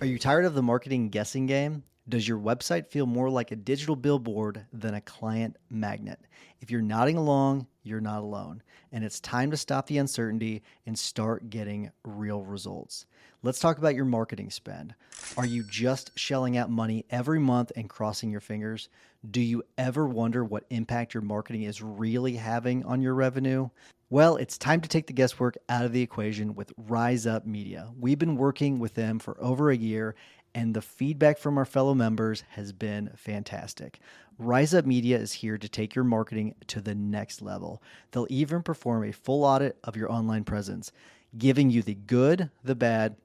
Are you tired of the marketing guessing game? Does your website feel more like a digital billboard than a client magnet? If you're nodding along, you're not alone. And it's time to stop the uncertainty and start getting real results. Let's talk about your marketing spend. Are you just shelling out money every month and crossing your fingers? Do you ever wonder what impact your marketing is really having on your revenue? Well, it's time to take the guesswork out of the equation with Rise Up Media. We've been working with them for over a year, and the feedback from our fellow members has been fantastic. Rise Up Media is here to take your marketing to the next level. They'll even perform a full audit of your online presence, giving you the good, the bad,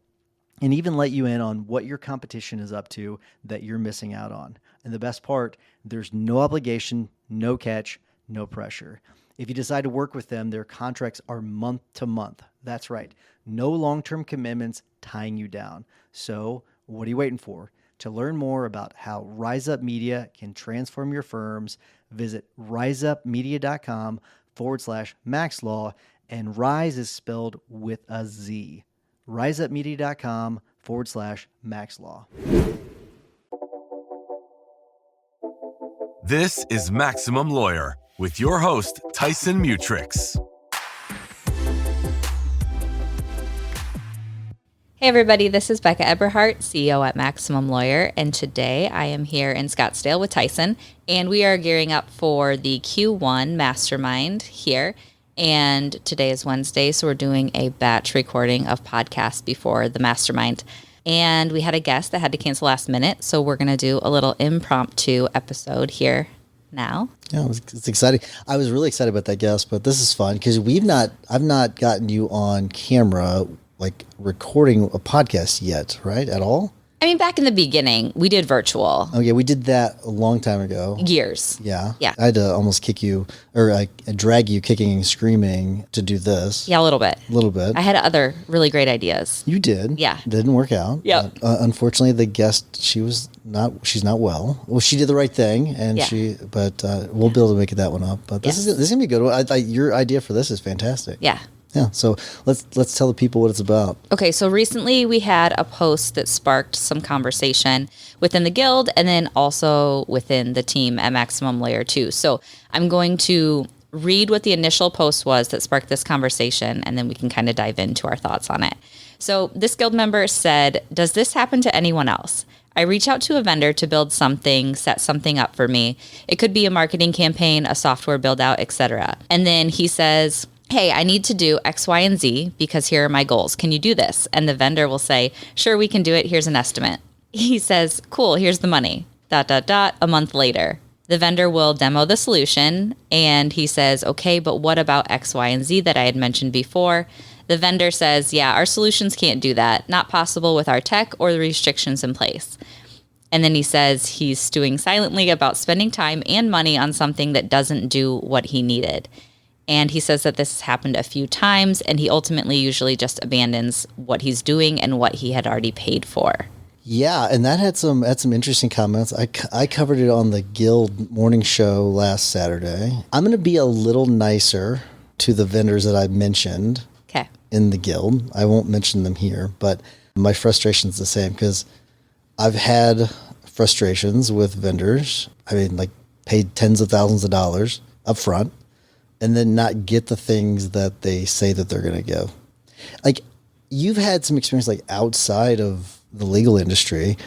and even let you in on what your competition is up to that you're missing out on. And the best part, there's no obligation, no catch, no pressure. If you decide to work with them, their contracts are month to month. That's right. No long-term commitments tying you down. So what are you waiting for? To learn more about how Rise Up Media can transform your firms, visit riseupmedia.com/maxlaw, and Rise is spelled with a Z. riseupmedia.com/maxlaw. This is Maximum Lawyer with your host, Tyson Mutrux. Hey everybody, this is Becca Eberhardt, CEO at Maximum Lawyer, and today I am here in Scottsdale with Tyson, and we are gearing up for the Q1 Mastermind here, and today is Wednesday, so we're doing a batch recording of podcasts before the Mastermind, and we had a guest that had to cancel last minute, so we're going to do a little impromptu episode here now. Yeah, it's exciting. I was really excited about that guest, but this is fun because I've not gotten you on camera like recording a podcast yet, right? At all? I mean, back in the beginning, we did virtual. Oh yeah, we did that a long time ago. Years. Yeah. Yeah. I had to almost kick you or drag you kicking and screaming to do this. Yeah, a little bit. A little bit. I had other really great ideas. You did. Yeah. Didn't work out. Yep. Unfortunately, the guest, she's not well. Well, she did the right thing, and but we'll be able to make that one up. But this is gonna be a good one. Your idea for this is fantastic. Yeah. Yeah, so let's tell the people what it's about. Okay, so recently we had a post that sparked some conversation within the guild and then also within the team at Maximum Lawyer too. So I'm going to read what the initial post was that sparked this conversation, and then we can kind of dive into our thoughts on it. So this guild member said, "Does this happen to anyone else? I reach out to a vendor to build something, set something up for me. It could be a marketing campaign, a software build out, etc. And then he says, hey, I need to do X, Y, and Z because here are my goals. Can you do this? And the vendor will say, sure, we can do it. Here's an estimate. He says, cool, here's the money. ... A month later, the vendor will demo the solution and he says, okay, but what about X, Y, and Z that I had mentioned before? The vendor says, yeah, our solutions can't do that. Not possible with our tech or the restrictions in place. And then he says he's stewing silently about spending time and money on something that doesn't do what he needed. And he says that this has happened a few times, and he ultimately usually just abandons what he's doing and what he had already paid for. Yeah, and that had some interesting comments. I covered it on the Guild morning show last Saturday. I'm going to be a little nicer to the vendors that I mentioned in the Guild. I won't mention them here, but my frustration's the same because I've had frustrations with vendors. I mean, like paid tens of thousands of dollars up front, and then not get the things that they say that they're going to give. Like, you've had some experience like outside of the legal industry.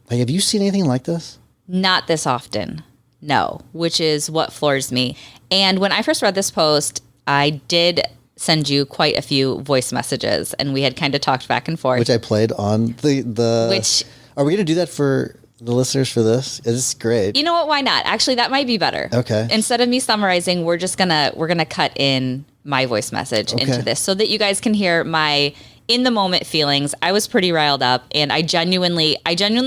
Like, have you seen anything like this? Not this often, no, which is what floors me. And when I first read this post, I did send you quite a few voice messages, and we had kind of talked back and forth. Which I played on the Which... Are we going to do that for the listeners for this? It's great. You know what? Why not? Actually, that might be better. Okay. Instead of me summarizing, we're gonna cut in my voice message into this so that you guys can hear my in the moment feelings. I was pretty riled up, and I genuinely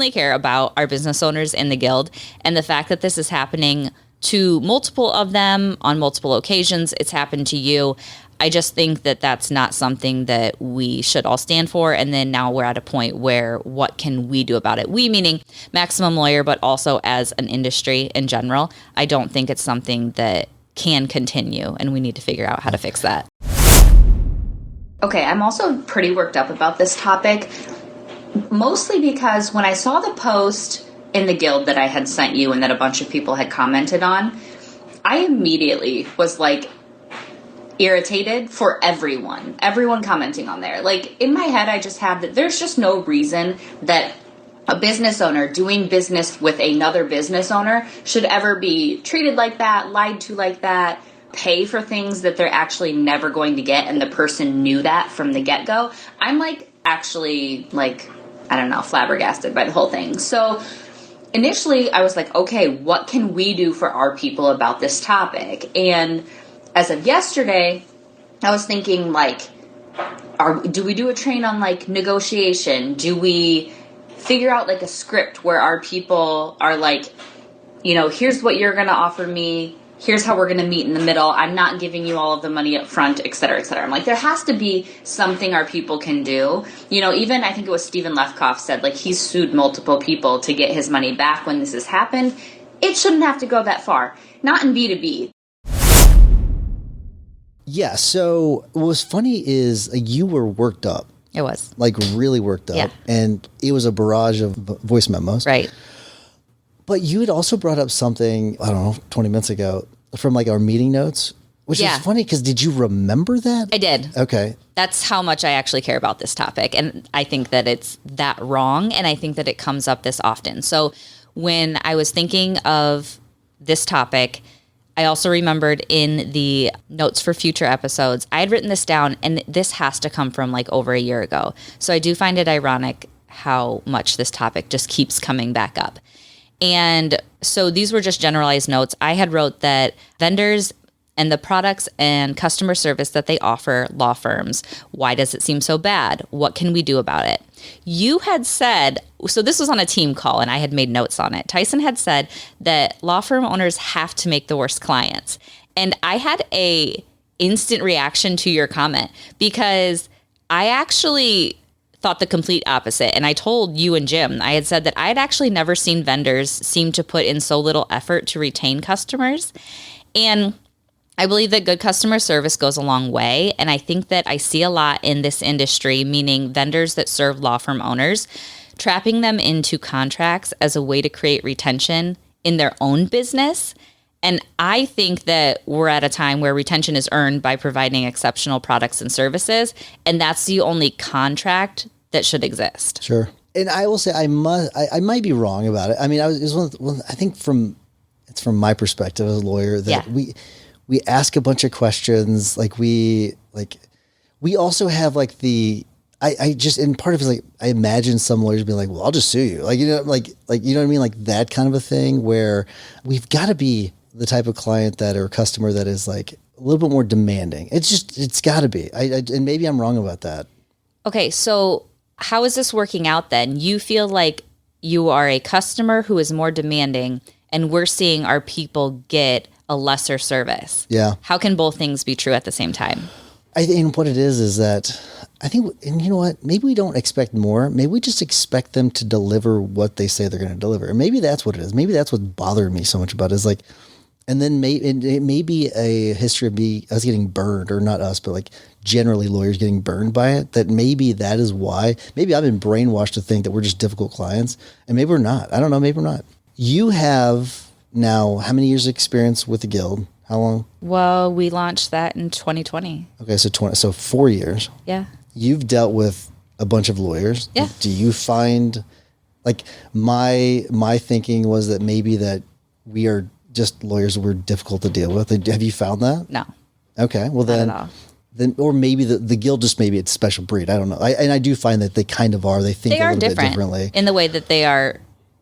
care about our business owners in the Guild, and the fact that this is happening to multiple of them on multiple occasions. It's happened to you. I just think that that's not something that we should all stand for. And then now we're at a point where what can we do about it? We meaning Maximum Lawyer, but also as an industry in general. I don't think it's something that can continue, and we need to figure out how to fix that. Okay, I'm also pretty worked up about this topic. Mostly because when I saw the post in the guild that I had sent you and that a bunch of people had commented on, I immediately was like irritated for everyone commenting on there. Like, in my head, I just had that there's just no reason that a business owner doing business with another business owner should ever be treated like that, lied to like that, pay for things that they're actually never going to get, and the person knew that from the get-go. I'm like, actually, like, I don't know, flabbergasted by the whole thing. So initially I was like, okay, what can we do for our people about this topic? And as of yesterday, I was thinking, like, do we do a train on, like, negotiation? Do we figure out, like, a script where our people are like, you know, here's what you're going to offer me, here's how we're going to meet in the middle, I'm not giving you all of the money up front, et cetera, et cetera. I'm like, there has to be something our people can do. You know, even I think it was Stephen Lefkoff said, like, he's sued multiple people to get his money back when this has happened. It shouldn't have to go that far. Not in B2B. Yeah, so what was funny is you were worked up. It was. Like, really worked up. Yeah. And it was a barrage of voice memos. Right. But you had also brought up something, I don't know, 20 minutes ago from, like, our meeting notes, which is funny because did you remember that? I did. Okay. That's how much I actually care about this topic. And I think that it's that wrong. And I think that it comes up this often. So when I was thinking of this topic, I also remembered in the notes for future episodes, I had written this down, and this has to come from like over a year ago. So I do find it ironic how much this topic just keeps coming back up. And so these were just generalized notes. I had wrote that vendors and the products and customer service that they offer law firms, why does it seem so bad? What can we do about it? You had said, so this was on a team call and I had made notes on it. Tyson had said that law firm owners have to make the worst clients. And I had a instant reaction to your comment because I actually thought the complete opposite. And I told you and Jim, I had said that I had actually never seen vendors seem to put in so little effort to retain customers. And I believe that good customer service goes a long way. And I think that I see a lot in this industry, meaning vendors that serve law firm owners, trapping them into contracts as a way to create retention in their own business. And I think that we're at a time where retention is earned by providing exceptional products and services. And that's the only contract that should exist. Sure. And I will say I might be wrong about it. I mean, I think it's from my perspective as a lawyer that we ask a bunch of questions. Like we also have like I just, and part of it is like, I imagine some lawyers being like, well, I'll just sue you. Like, you know, like, you know what I mean? Like that kind of a thing where we've got to be the type of client that, or customer that is like a little bit more demanding. It's gotta be, and maybe I'm wrong about that. Okay. So how is this working out then? You feel like you are a customer who is more demanding and we're seeing our people get a lesser service. Yeah. How can both things be true at the same time? I think what it is that I think, and you know what, maybe we don't expect more. Maybe we just expect them to deliver what they say they're going to deliver. And maybe that's what it is. Maybe that's what bothered me so much about it is like, and then it may be a history of us getting burned, or not us, but like generally lawyers getting burned by it, that maybe that is why. Maybe I've been brainwashed to think that we're just difficult clients, and maybe we're not. I don't know, maybe we're not. You have now how many years of experience with the Guild? How long? Well, we launched that in 2020. Okay, so 4 years. Yeah. You've dealt with a bunch of lawyers. Yeah. Do you find, like, my thinking was that maybe that we are just lawyers that were difficult to deal with. Have you found that? No. Okay. Well, Not at all. then, or maybe the Guild just maybe it's a special breed. I don't know. And I do find that they kind of are. They think a little bit differently in the way that they are.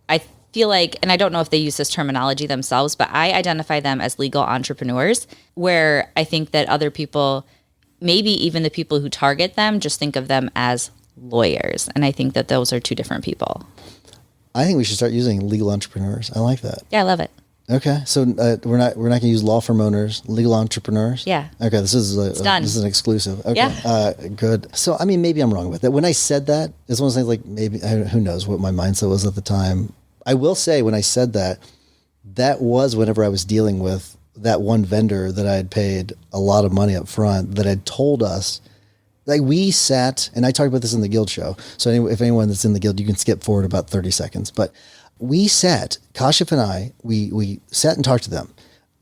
I feel like, and I don't know if they use this terminology themselves, but I identify them as legal entrepreneurs, where I think that other people, maybe even the people who target them, just think of them as lawyers. And I think that those are two different people. I think we should start using legal entrepreneurs. I like that. Yeah, I love it. Okay, so we're not going to use law firm owners, legal entrepreneurs. Yeah. Okay, this is an exclusive. Okay. Yeah. Good. So I mean, maybe I'm wrong with that. When I said that, it's one of those things like maybe who knows what my mindset was at the time. I will say when I said that was whenever I was dealing with that one vendor that I had paid a lot of money up front that had told us. Like we sat, and I talked about this in the guild show. So if anyone that's in the guild, you can skip forward about 30 seconds. But we sat, Kashif and I, we sat and talked to them.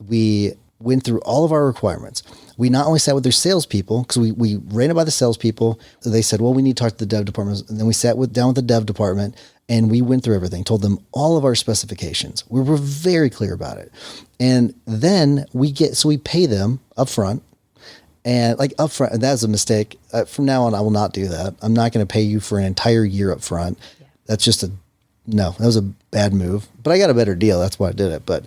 We went through all of our requirements. We not only sat with their salespeople, because we ran it by the salespeople. They said, well, we need to talk to the dev department. And then we sat down with the dev department and we went through everything, told them all of our specifications. We were very clear about it. And then we pay them up front. And like upfront, and that's a mistake. From now on, I will not do that. I'm not going to pay you for an entire year up front. Yeah. That's just that was a bad move. But I got a better deal. That's why I did it.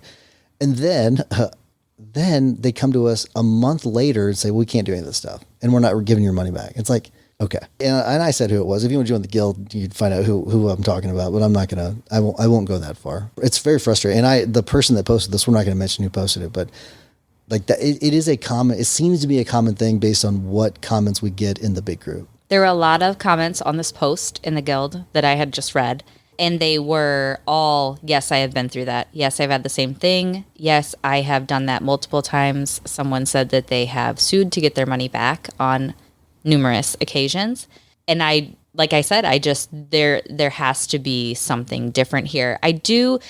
And then they come to us a month later and say, we can't do any of this stuff. And we're not giving your money back. It's like, okay. And I said who it was. If you want to join the guild, you'd find out who I'm talking about, but I'm not going to, I won't go that far. It's very frustrating. And the person that posted this, we're not going to mention who posted it, but like that, it is it seems to be a common thing based on what comments we get in the big group. There were a lot of comments on this post in the guild that I had just read, and they were all, yes, I have been through that. Yes, I've had the same thing. Yes, I have done that multiple times. Someone said that they have sued to get their money back on numerous occasions. And like I said, there has to be something different here. You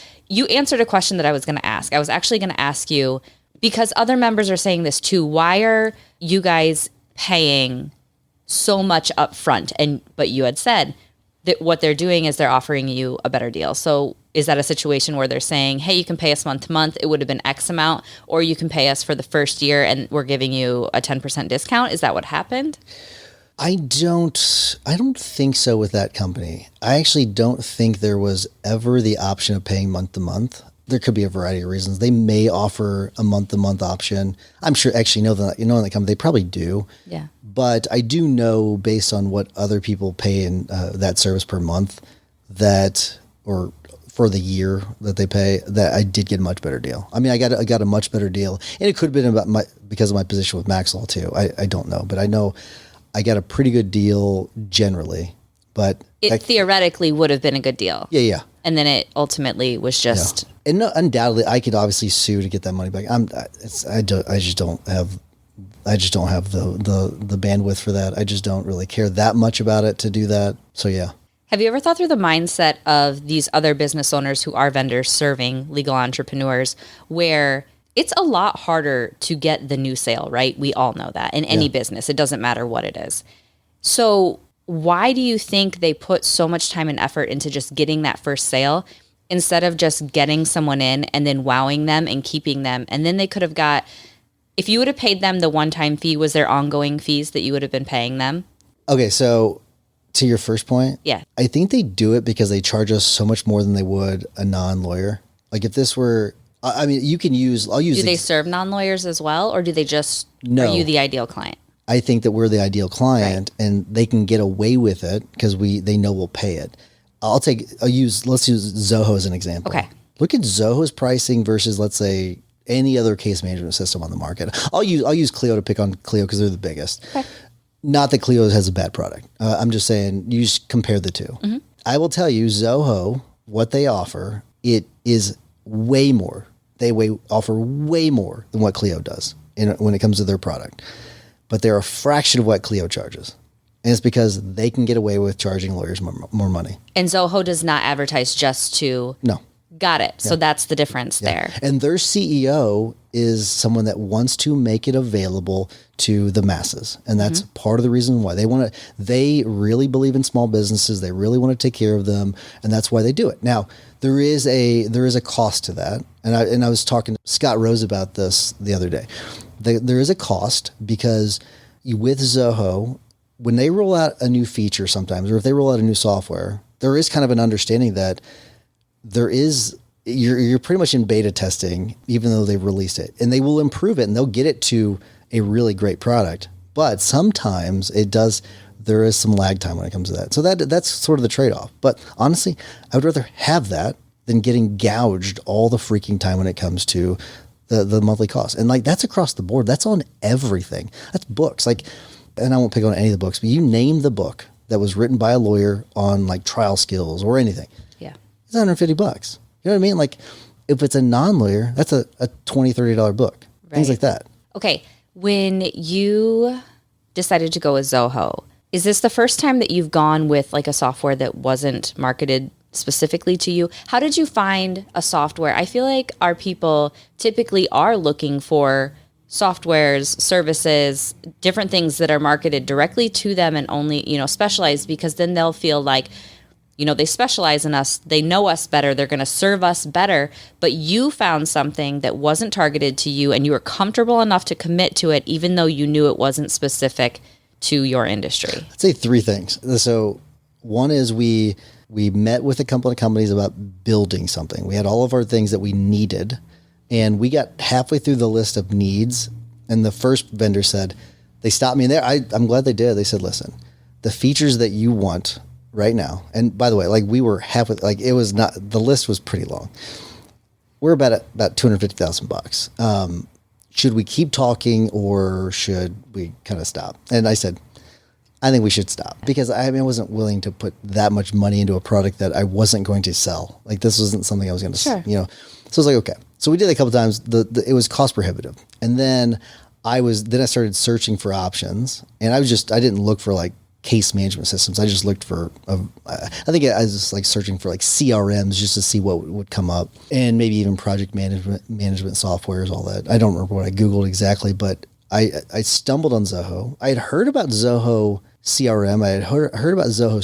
answered a question that I was going to ask. I was actually going to ask you, because other members are saying this too, why are you guys paying so much up front? But you had said that what they're doing is they're offering you a better deal. So is that a situation where they're saying, hey, you can pay us month to month, it would have been X amount, or you can pay us for the first year and we're giving you a 10% discount? Is that what happened? I don't think so with that company. I actually don't think there was ever the option of paying month to month. There could be a variety of reasons. They may offer a month-to-month option. I'm sure, actually, in that company, they probably do. Yeah. But I do know, based on what other people pay in that service per month, or for the year that they pay, that I did get a much better deal. I mean, I got a much better deal, and it could have been because of my position with Maxwell too. I don't know, but I know I got a pretty good deal generally. But it theoretically would have been a good deal. Yeah. And then it ultimately was just. Yeah. And undoubtedly, I could obviously sue to get that money back. I just don't have the bandwidth for that. I just don't really care that much about it to do that. So yeah. Have you ever thought through the mindset of these other business owners who are vendors serving legal entrepreneurs, where it's a lot harder to get the new sale, right? We all know that in any business. It doesn't matter what it is. So why do you think they put so much time and effort into just getting that first sale instead of just getting someone in and then wowing them and keeping them? And then they could have if you would have paid them the one-time fee, was there ongoing fees that you would have been paying them? Okay, so to your first point, I think they do it because they charge us so much more than they would a non-lawyer. Like if this were, I mean, do they serve non-lawyers as well, or do they just, no. Are you the ideal client? I think that we're the ideal client, right, and they can get away with it because they know we'll pay it. Let's use Zoho as an example. Okay. Look at Zoho's pricing versus, let's say, any other case management system on the market. I'll use Clio to pick on Clio because they're the biggest. Okay. Not that Clio has a bad product. I'm just saying you just compare the two. Mm-hmm. I will tell you, Zoho, what they offer, it is way more. They offer way more than what Clio does when it comes to their product. But they're a fraction of what Clio charges. And it's because they can get away with charging lawyers more money. And Zoho does not advertise just to... No. Got it. So that's the difference there. And their CEO is someone that wants to make it available to the masses. And that's part of the reason why they really believe in small businesses. They really want to take care of them. And that's why they do it. Now, there is a cost to that. And I was talking to Scott Rose about this the other day. There is a cost because with Zoho, when they roll out a new feature sometimes, or if they roll out a new software, there is kind of an understanding that you're pretty much in beta testing, even though they've released it, and they will improve it and they'll get it to a really great product. But sometimes there is some lag time when it comes to that. So that's sort of the trade-off. But honestly, I would rather have that than getting gouged all the freaking time when it comes to the monthly cost. And like, that's across the board. That's on everything. That's books. Like, and I won't pick on any of the books, but you name the book that was written by a lawyer on like trial skills or anything. Yeah. It's $150. You know what I mean? Like if it's a non-lawyer, that's a $20, $30 book, things like that. Okay. When you decided to go with Zoho. Is this the first time that you've gone with like a software that wasn't marketed specifically to you? How did you find a software? I feel like our people typically are looking for softwares, services, different things that are marketed directly to them and only, specialized, because then they'll feel like, they specialize in us, they know us better, they're going to serve us better. But you found something that wasn't targeted to you and you were comfortable enough to commit to it, even though you knew it wasn't specific to your industry. I'd say three things. So one is we met with a couple of companies about building something. We had all of our things that we needed, and we got halfway through the list of needs, and the first vendor said, they stopped me in there. I'm glad they did. They said, listen, the features that you want right now, and by the way, like we were halfway, like it was not, the list was pretty long. We're about $250,000. Should we keep talking or should we kind of stop? And I said, I think we should stop, because I wasn't willing to put that much money into a product that I wasn't going to sell. Like this wasn't something I was going to, Sure. So I was like, okay. So we did it a couple of times. It was cost prohibitive. And then I started searching for options, and I didn't look for like case management systems. I just looked for, I think I was just like searching for like CRMs just to see what would come up, and maybe even project management softwares, all that. I don't remember what I Googled exactly, but I stumbled on Zoho. I had heard about Zoho CRM. I had heard about Zoho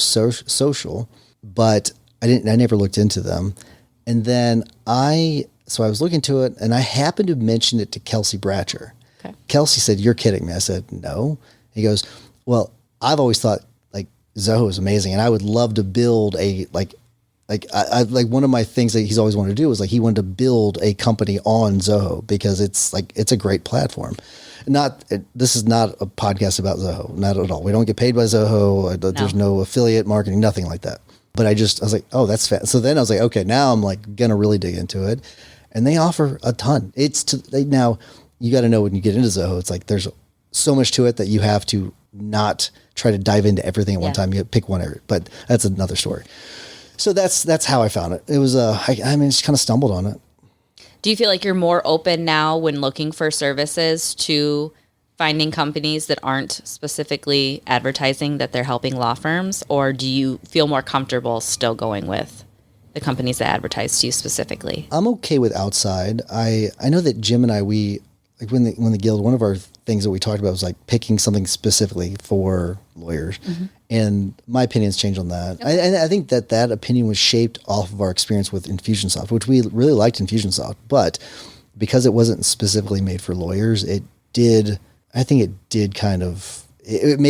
Social, but I never looked into them. And then so I was looking to it, and I happened to mention it to Kelsey Bratcher. Okay. Kelsey said, "You're kidding me." I said, "No." He goes, "Well, I've always thought like Zoho is amazing, and I would love to build a like one of my things that he's always wanted to do was like he wanted to build a company on Zoho because it's a great platform." This is not a podcast about Zoho, not at all. We don't get paid by Zoho. There's no affiliate marketing, nothing like that. But I was like, oh, that's fast. So then I was like, okay, now I'm like gonna really dig into it, and they offer a ton. Now you got to know when you get into Zoho, it's like there's so much to it that you have to not try to dive into everything at one time. You pick one area, but that's another story. So that's how I found it. It was I just kind of stumbled on it. Do you feel like you're more open now when looking for services to finding companies that aren't specifically advertising that they're helping law firms, or do you feel more comfortable still going with the companies that advertise to you specifically? I'm okay with outside. I know that Jim and I, we like when the guild, one of our things that we talked about was like picking something specifically for lawyers. Mm-hmm. And my opinion's changed on that. Okay. I think that opinion was shaped off of our experience with Infusionsoft, which we really liked Infusionsoft, but because it wasn't specifically made for lawyers, it made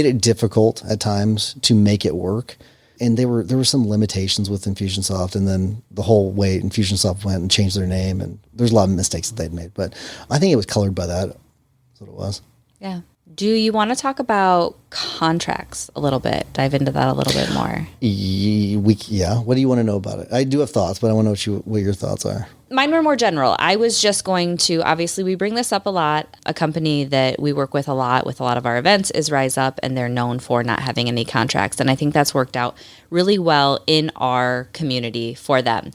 it difficult at times to make it work. And there were some limitations with Infusionsoft, and then the whole way Infusionsoft went and changed their name, and there's a lot of mistakes that they'd made. But I think it was colored by that. That's what it was. Yeah. Do you want to talk about contracts a little bit? Dive into that a little bit more. Yeah. What do you want to know about it? I do have thoughts, but I want to know what your thoughts are. Mine were more general. I was just going to, obviously we bring this up a lot. A company that we work with a lot of our events is Rise Up, and they're known for not having any contracts. And I think that's worked out really well in our community for them.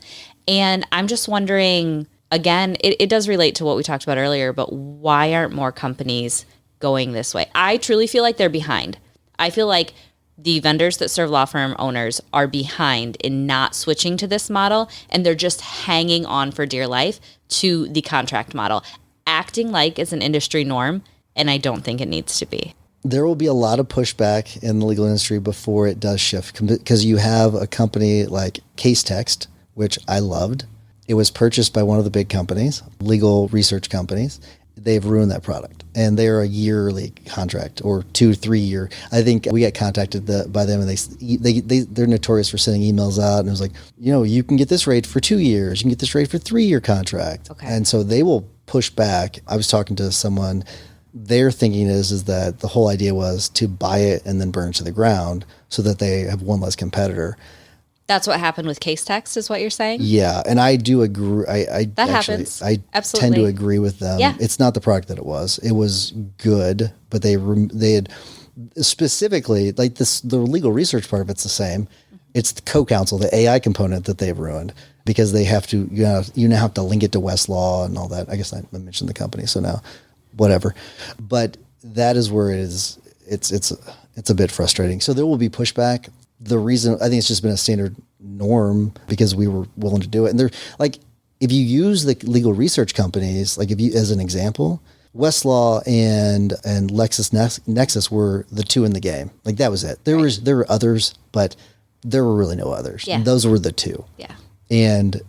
And I'm just wondering, again, it does relate to what we talked about earlier, but why aren't more companies going this way? I truly feel like they're behind. I feel like the vendors that serve law firm owners are behind in not switching to this model, and they're just hanging on for dear life to the contract model, acting like it's an industry norm, and I don't think it needs to be. There will be a lot of pushback in the legal industry before it does shift, because you have a company like Case Text, which I loved. It was purchased by one of the big companies, legal research companies. They've ruined that product, and they're a yearly contract or 2 to 3 year. I think we got contacted by them, and they're notorious for sending emails out, and it was like, you can get this rate for 2 years, you can get this rate for 3-year contract. Okay. And so they will push back. I was talking to someone, their thinking is that the whole idea was to buy it and then burn it to the ground so that they have one less competitor. That's what happened with Case Text, is what you're saying? Yeah, and I do agree. That happens. I Absolutely. Tend to agree with them. Yeah. It's not the product that it was. It was good, but they had specifically, like the legal research part of it's the same. It's the co-counsel, the AI component that they've ruined, because they have to, you now have to link it to Westlaw and all that. I guess I mentioned the company, so now whatever. But that is where it is. it's a bit frustrating. So there will be pushback. The reason I think it's just been a standard norm because we were willing to do it. And they're like, if you use the legal research companies, like if you, as an example, Westlaw and LexisNexis were the two in the game. Like that was it. There were others, but there were really no others. Yeah. And those were the two. Yeah. And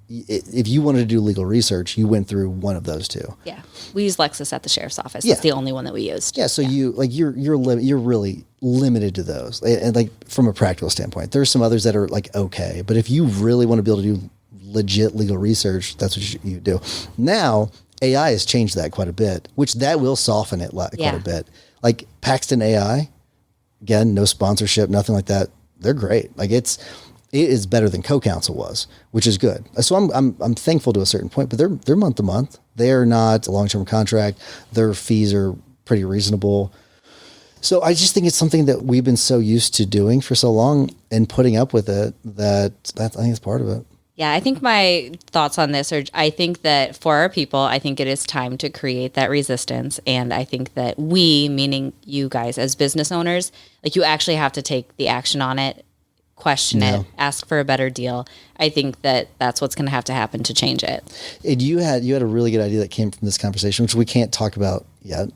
if you wanted to do legal research, you went through one of those two. Yeah. We use Lexis at the sheriff's office. Yeah. It's the only one that we used. Yeah. So you're really limited to those. And like from a practical standpoint, there's some others that are like, okay, but if you really want to be able to do legit legal research, that's what you do. Now, AI has changed that quite a bit, which that will soften it quite a bit. Like Paxton AI, again, no sponsorship, nothing like that. They're great. Like it is better than CoCounsel was, which is good. So I'm thankful to a certain point, but they're month to month. They are not a long-term contract. Their fees are pretty reasonable. So I just think it's something that we've been so used to doing for so long and putting up with it that I think it's part of it. Yeah, I think my thoughts on this are, I think that for our people, I think it is time to create that resistance. And I think that we, meaning you guys as business owners, like you actually have to take the action on it, question it, ask for a better deal. I think that that's what's going to have to happen to change it. And you had a really good idea that came from this conversation, which we can't talk about yet.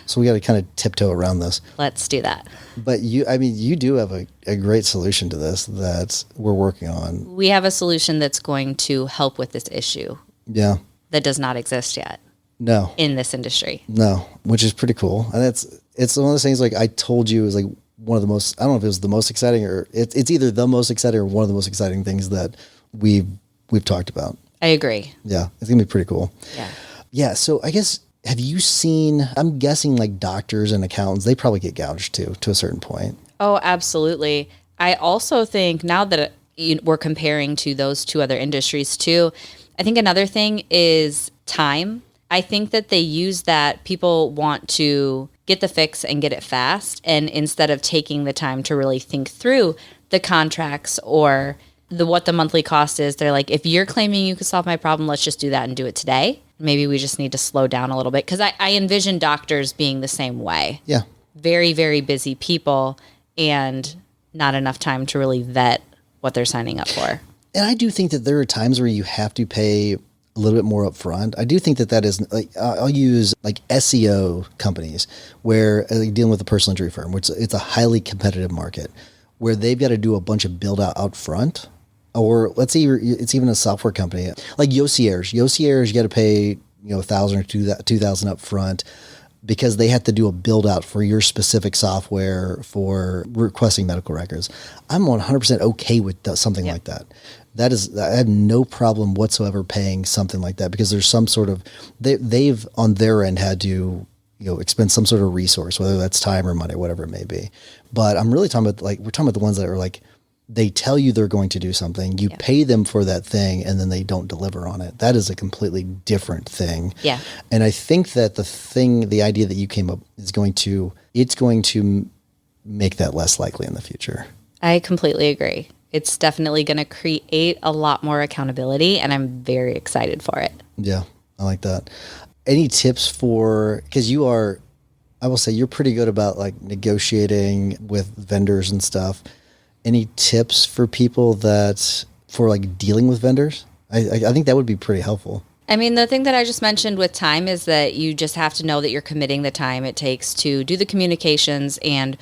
So we got to kind of tiptoe around this. Let's do that. But you do have a great solution to this that we're working on. We have a solution that's going to help with this issue. Yeah. That does not exist yet. No. In this industry. No, which is pretty cool. And it's one of those things, like I told you, is like one of the most, I don't know if it was the most exciting or it's either the most exciting or one of the most exciting things that we've talked about. I agree. Yeah. It's going to be pretty cool. Yeah. Yeah. So I guess, have you seen, I'm guessing like doctors and accountants, they probably get gouged too, to a certain point. Oh, absolutely. I also think now that we're comparing to those two other industries too, I think another thing is time. I think that they use that, people want to get the fix and get it fast. And instead of taking the time to really think through the contracts or what the monthly cost is, they're like, if you're claiming you can solve my problem, let's just do that and do it today. Maybe we just need to slow down a little bit. Because I envision doctors being the same way. Yeah. Very, very busy people and not enough time to really vet what they're signing up for. And I do think that there are times where you have to pay a little bit more upfront. I do think that is like, I'll use like SEO companies where like dealing with a personal injury firm, which it's a highly competitive market where they've got to do a bunch of build out front. Or let's say it's even a software company like Yossiers. You got to pay, $1,000 or $2,000 up front because they have to do a build out for your specific software for requesting medical records. I'm 100% okay with something like that. I have no problem whatsoever paying something like that because there's some sort of, they've on their end had to, expend some sort of resource, whether that's time or money, whatever it may be. But I'm really talking about we're talking about the ones that are like, they tell you they're going to do something, you pay them for that thing, and then they don't deliver on it. That is a completely different thing. Yeah. And I think that the idea that you came up is going to make that less likely in the future. I completely agree. It's definitely going to create a lot more accountability, and I'm very excited for it. Yeah, I like that. Any tips because I will say you're pretty good about like negotiating with vendors and stuff. Any tips for people for like dealing with vendors? I think that would be pretty helpful. I mean, the thing that I just mentioned with time is that you just have to know that you're committing the time it takes to do the communications and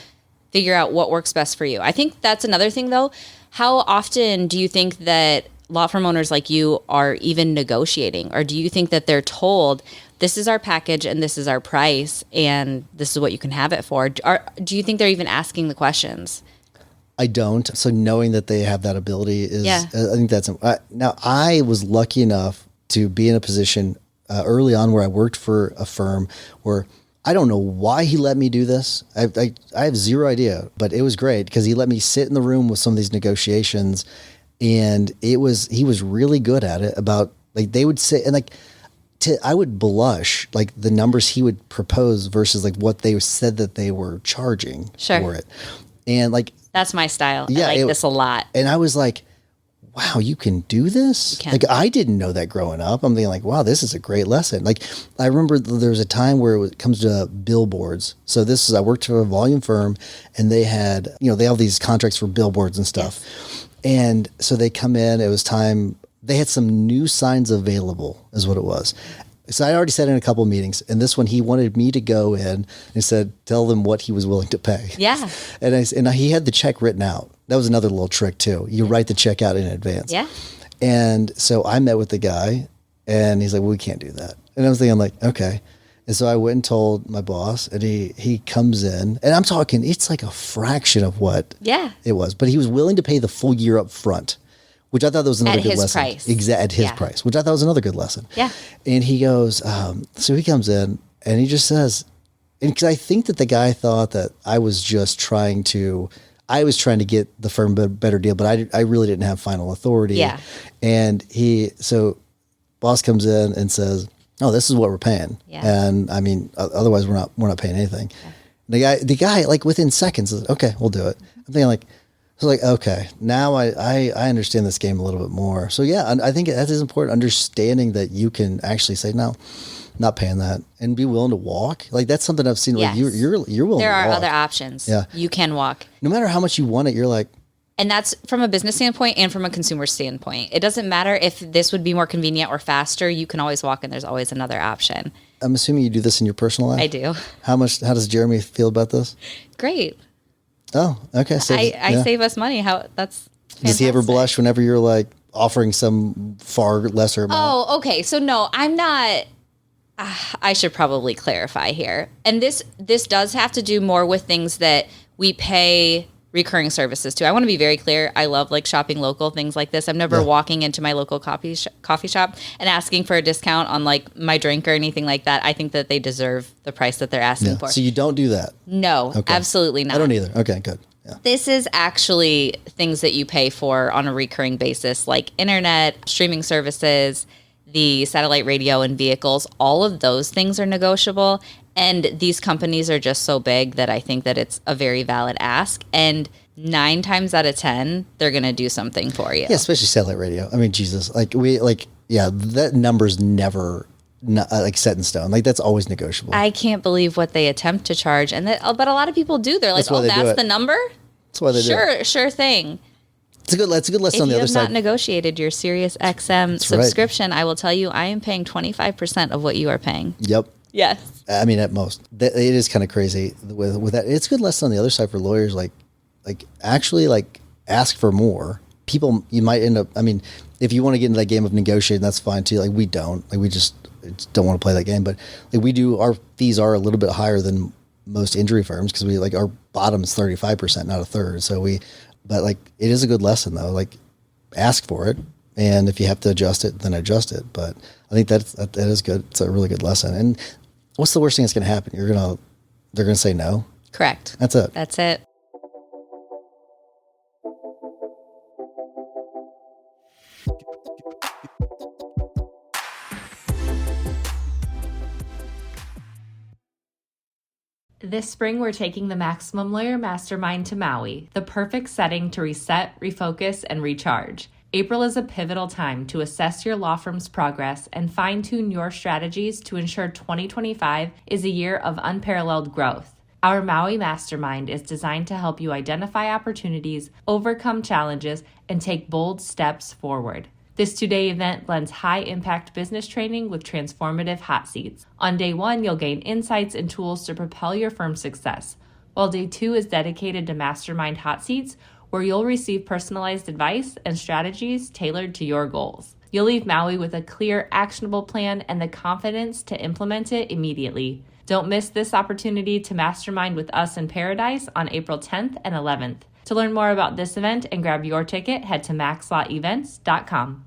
figure out what works best for you. I think that's another thing though. How often do you think that law firm owners like you are even negotiating? Or do you think that they're told, this is our package and this is our price and this is what you can have it for? Do you think they're even asking the questions? I don't. So knowing that they have that ability I think that's, now I was lucky enough to be in a position early on where I worked for a firm where I don't know why he let me do this. I have zero idea, but it was great because he let me sit in the room with some of these negotiations and he was really good at it about like, they would say, and like, I would blush like the numbers he would propose versus like what they said that they were charging for it. And like, that's my style. Yeah, I like this a lot. And I was like, wow, you can do this? You can. Like, I didn't know that growing up. I'm thinking like, wow, this is a great lesson. Like, I remember there was a time where it comes to billboards. So I worked for a volume firm, and they had, they have these contracts for billboards and stuff. Yes. And so they come in, it was time, they had some new signs available is what it was. So I already said in a couple of meetings, and this one he wanted me to go in and said, tell them what he was willing to pay. Yeah. And he had the check written out. That was another little trick too. You write the check out in advance. Yeah. And so I met with the guy, and he's like, well, we can't do that. And I was thinking like, okay. And so I went and told my boss, and he comes in, and I'm talking, it's like a fraction of what it was, but he was willing to pay the full year up front, which I thought that was another good lesson. At his price. At his price, which I thought was another good lesson. Yeah. And he goes, so he comes in, and he just says, and because I think that the guy thought that I was trying to get the firm a better deal, but I really didn't have final authority. Yeah. And so boss comes in and says, oh, this is what we're paying. Yeah. And I mean, otherwise we're not paying anything. Yeah. The guy like within seconds says, okay, we'll do it. I'm thinking like, so like, okay, now I understand this game a little bit more. So yeah, I think that is important, understanding that you can actually say, no, not paying that, and be willing to walk. Like that's something I've seen. Yes. Like you're willing to walk. There are other options. Yeah. You can walk. No matter how much you want it, you're like. And that's from a business standpoint and from a consumer standpoint. It doesn't matter if this would be more convenient or faster. You can always walk, and there's always another option. I'm assuming you do this in your personal life? I do. How does Jeremy feel about this? Great. Oh, okay. So, I save us money. That's fantastic. Does he ever blush whenever you're like offering some far lesser amount? Oh, okay. So no, I'm not. I should probably clarify here. And this does have to do more with things that we pay recurring services to. I want to be very clear. I love like shopping local, things like this. I'm never walking into my local coffee shop and asking for a discount on like my drink or anything like that. I think that they deserve the price that they're asking for. So you don't do that? No, absolutely not. I don't either. Okay, good. Yeah. This is actually things that you pay for on a recurring basis, like internet, streaming services, the satellite radio and vehicles. All of those things are negotiable. And these companies are just so big that I think that it's a very valid ask. And 9 times out of 10, they're going to do something for you. Yeah, especially satellite radio. I mean, Jesus, that number's never set in stone. Like that's always negotiable. I can't believe what they attempt to charge, but a lot of people do. They're like, that's the number? That's why they do it. Sure thing. It's a good lesson on the other side. If you have not negotiated your Sirius XM subscription, right. I will tell you, I am paying 25% of what you are paying. Yep. Yes. I mean, at most. It is kind of crazy with that. It's a good lesson on the other side for lawyers, like actually like ask for more. People, you might end up, I mean, if you want to get into that game of negotiating, that's fine too. Like we don't. Like we just don't want to play that game. But like we do, our fees are a little bit higher than most injury firms because we like our bottom is 35%, not a third. But like it is a good lesson though. Like ask for it. And if you have to adjust it, then adjust it. But I think that is good. It's a really good lesson. And what's the worst thing that's going to happen? They're going to say no. Correct. That's it. That's it. This spring, we're taking the Maximum Lawyer Mastermind to Maui, the perfect setting to reset, refocus, and recharge. April is a pivotal time to assess your law firm's progress and fine-tune your strategies to ensure 2025 is a year of unparalleled growth. Our Maui Mastermind is designed to help you identify opportunities, overcome challenges, and take bold steps forward. This 2-day event blends high-impact business training with transformative hot seats. On day 1, you'll gain insights and tools to propel your firm's success, while day 2 is dedicated to Mastermind hot seats, where you'll receive personalized advice and strategies tailored to your goals. You'll leave Maui with a clear, actionable plan and the confidence to implement it immediately. Don't miss this opportunity to mastermind with us in Paradise on April 10th and 11th. To learn more about this event and grab your ticket, head to maxlawevents.com.